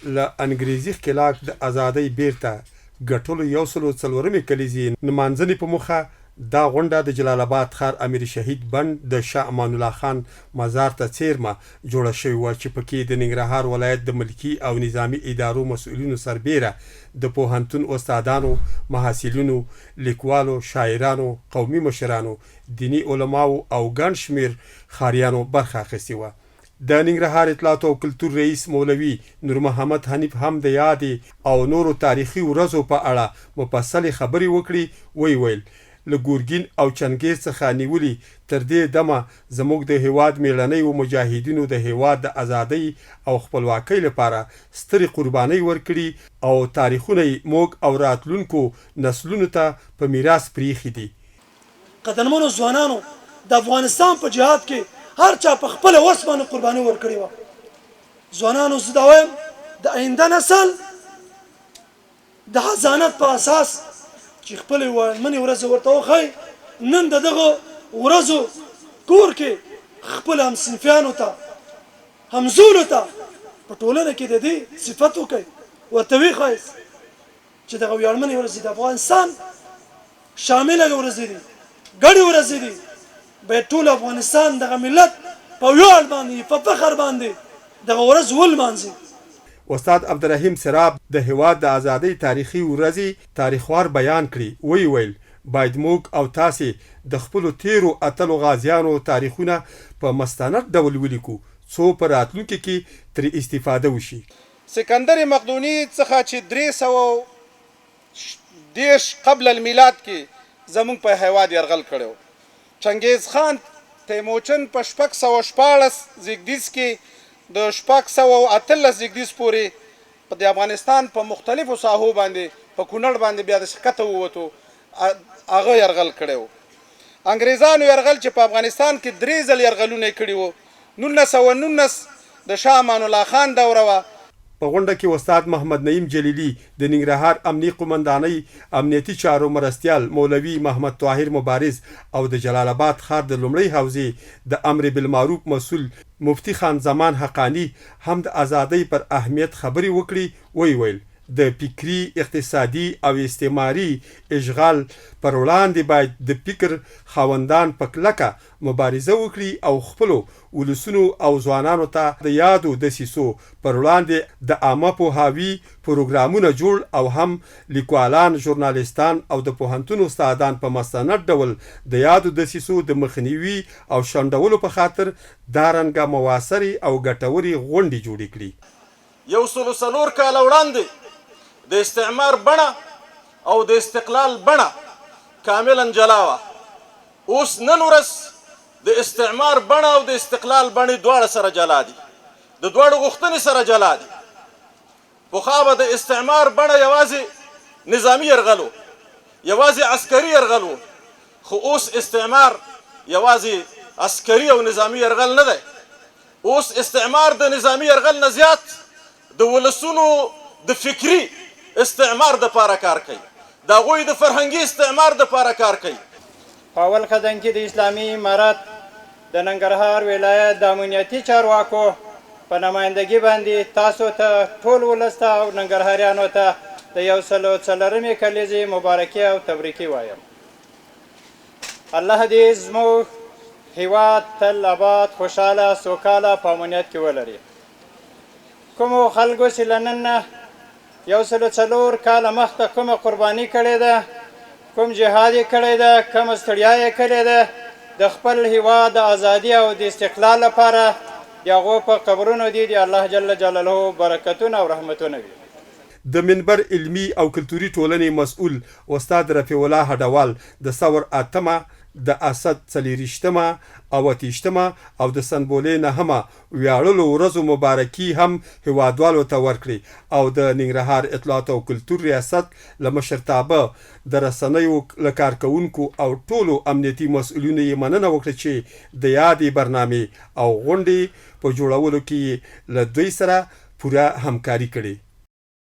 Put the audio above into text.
له انګریزي ښکېلاک د ازادۍ بیرته ګټلو 104مې کلیزې نمانځنې په موخه دا غونډه د جلال آباد ښار امیر شهید بند د شاه امان الله خان مزار ته څیرمه جوړه شوې وه چې پکې د ننګرهار ولایت د ملکي او نظامي ادارو مسؤلینو سربیره د پوهنتون استادانو، محصلینو، لیکوالو، شاعرانو، قومي مشرانو، دیني علماو او ګڼ شمېر ښاریانو برخه اخیستې وه. د ننګرهار اطلاعات او کلتور رئیس مولوي نور محمد حنیف هم د یادې او نورو تاریخي ورځو په اړه مفصلې خبرې وکړي. ویل له ګورګین او چنګیز څخه نیولي تر دې دمه زموږ د هیواد میړنیو مجاهدینو د هیواد د ازادۍ او خپلواکۍ لپاره سترې قربانۍ ورکړي او تاریخونه یې موږ او راتلونکو نسلونو ته په میراث پریښي دي. قدرمنو ځوانانو د افغانستان په جهاد کې هر چا په خپل وس باندې قرباني ورکړې وه. ځوانانو زه دا وایم د آینده نسل د حضانت په اساس چې خپل وړمنې ورځې ورته وښایي. نن د دغه ورځو کور کې خپل همصنفیانو ته همزولو ته په ټولنه کې د دې صفت وکړئ، ورته وښایئ چې دغه ویاړمنې ورځې د افغانستان شامله ورځې دي، ګډې ورځې دي. باید ټول افغانستان دغه ملت په ویاړ باندې په فخر باندې دغه ورځ ولمانځي. استاد عبدالرحیم سراب د هیواد د ازادۍ تاریخي ورځې تاریخوار بیان کړي. ویل باید موږ او تاسې د خپلو تیرو اتلو غازیانو تاریخونه په مستند ډول ولیکو څو په راتلونکي کې ترې استفاده وشي. سکندر مقدوني څخه چې 310 قبل الميلاد کې زموږ په هیواد یرغل کړو. چنګیز خان تیموچن په 614 زیږدیز کې د 618 زیږدیز پورې په د افغانستان په مختلفو ساحو باندې په کونړ باندې بیا د ښکته ووتو، هغه یرغل کړی و. انګریزانو یرغل چې په افغانستان کې 3 ځل یرغلونه یې کړي وو. 1919 د شاه امان الله خان دوره وه. په غونډه کې استاد محمد نعیم جلیلی د ننګرهار امنیي قومندانۍ امنیتي چارو مرستیال مولوي محمد طاهر مبارز او د جلال آباد ښار د لومړۍ حوزې د امر بالمعروف مسؤل مفتی خان زمان حقانی هم د ازادۍ پر اهمیت خبرې وکړي. ویل د فکري، اقتصادي او استعماري اشغال پر وړاندې باید د فکر خاوندان په کلکه مبارزه وکړي او خپلو ولسونو او ځوانانو ته د یادو دسیسو پر وړاندې د عامه پوهاوي پروګرامونه جوړ او هم لیکوالان، ژورنالیستان او د پوهنتون استادان په مستند ډول د یادو دسیسو د مخنیوي او شنډولو په خاطر دارنګه موثرې او ګټورې غونډې جوړې کړي. 104 کاله وړاندې د استعمار بڼه او د استقلال بڼه کاملا جلا وه. اوس نن ورځ د استعمار بڼه او د استقلال بڼې دواړه سره جلا دي، د دواړو غوښتنې سره جلا دي. پخوا به د استعمار بڼه یوازې نظامي یرغل و، یوازې عسکري یرغل و، خو اوس استعمار یوازې عسکري او نظامي یرغل نه دی. اوس استعمار د نظامي یرغل نه زیات د ولسونو د فکري استعمار د پاره کار کوي، د هغوی د فرهنګي استعمار د پاره کار کوي. په اول قدم کې د اسلامي امارت د ننګرهار ولایت د امنیتي چارواکو په نمایندګي باندې تاسو ته ټول ولس ته او ننګرهاریانو ته د 104مې کلیزې مبارکي او تبریکي وایم. الله دې زموږ هیواد تل آباد، خوشحاله، سوکاله په امنیت کې ولري. کومو خلکو چې له نن نه 104 کاله مخته کومه قرباني کړې ده، کوم جهاد یې کړی ده، کومه ستړیا یې کړې ده د خپل هیواد د ازادي او د استقلال لپاره، د هغو په قبرونو دي د الله جل جلاله برکتونه او رحمتونه وي. د منبر علمي او کلتوري ټولنې مسؤل استاد رفیع الله هډوال د ثور اتمه، د اسد 40مه او 30مه او د سنبولې 9مه ویاړلو ورځو مبارکي هم هیوادوالو ته ورکړي او د ننګرهار اطلاعات او کلتور ریاست له مشرتابه د رسنیو له کارکوونکو او ټولو امنیتي مسؤلینو یې مننه وکړه چې د یادې برنامې او غونډې په جوړولو کې له دوی سره پوره همکاري کړې.